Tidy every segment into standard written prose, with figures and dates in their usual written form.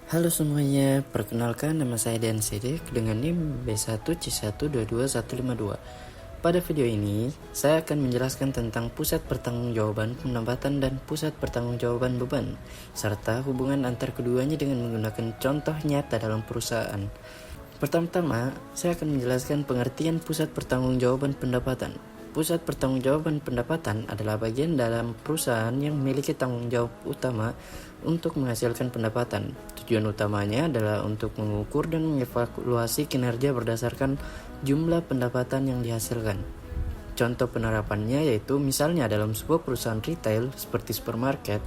Halo semuanya, perkenalkan nama saya Dan Sidik dengan NIM B1C1225152. Pada video ini, saya akan menjelaskan tentang pusat pertanggungjawaban pendapatan dan pusat pertanggungjawaban beban, serta hubungan antar keduanya dengan menggunakan contoh nyata dalam perusahaan. Pertama-tama, saya akan menjelaskan pengertian pusat pertanggungjawaban pendapatan. Pusat pertanggungjawaban pendapatan adalah bagian dalam perusahaan yang memiliki tanggung jawab utama untuk menghasilkan pendapatan. Tujuan utamanya adalah untuk mengukur dan mengevaluasi kinerja berdasarkan jumlah pendapatan yang dihasilkan. Contoh penerapannya yaitu misalnya dalam sebuah perusahaan retail seperti supermarket,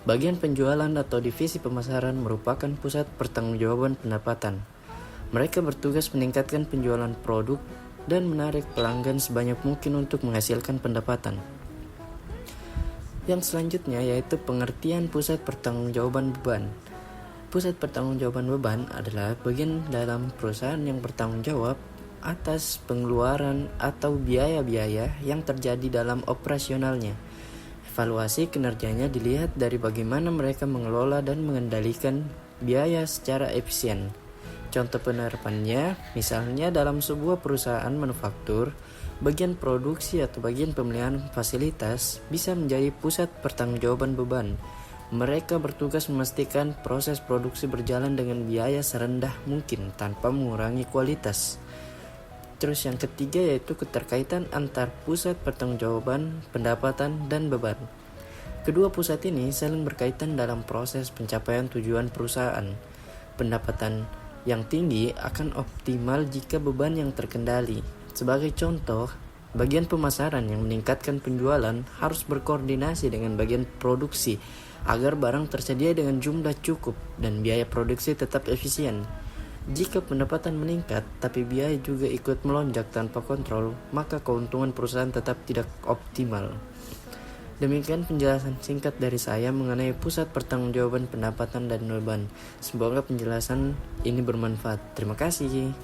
bagian penjualan atau divisi pemasaran merupakan pusat pertanggungjawaban pendapatan. Mereka bertugas meningkatkan penjualan produk dan menarik pelanggan sebanyak mungkin untuk menghasilkan pendapatan. Yang selanjutnya yaitu pengertian pusat pertanggungjawaban beban. Pusat pertanggungjawaban beban adalah bagian dalam perusahaan yang bertanggung jawab atas pengeluaran atau biaya-biaya yang terjadi dalam operasionalnya. Evaluasi kinerjanya dilihat dari bagaimana mereka mengelola dan mengendalikan biaya secara efisien. Contoh penerapannya, misalnya dalam sebuah perusahaan manufaktur, bagian produksi atau bagian pemeliharaan fasilitas bisa menjadi pusat pertanggungjawaban beban. Mereka bertugas memastikan proses produksi berjalan dengan biaya serendah mungkin tanpa mengurangi kualitas. Terus yang ketiga yaitu keterkaitan antar pusat pertanggungjawaban, pendapatan, dan beban. Kedua pusat ini saling berkaitan dalam proses pencapaian tujuan perusahaan. Pendapatan yang tinggi akan optimal jika beban yang terkendali. Sebagai contoh, bagian pemasaran yang meningkatkan penjualan harus berkoordinasi dengan bagian produksi agar barang tersedia dengan jumlah cukup dan biaya produksi tetap efisien. Jika pendapatan meningkat tapi biaya juga ikut melonjak tanpa kontrol, maka keuntungan perusahaan tetap tidak optimal. Demikian penjelasan singkat dari saya mengenai pusat pertanggungjawaban pendapatan dan beban. Semoga penjelasan ini bermanfaat. Terima kasih.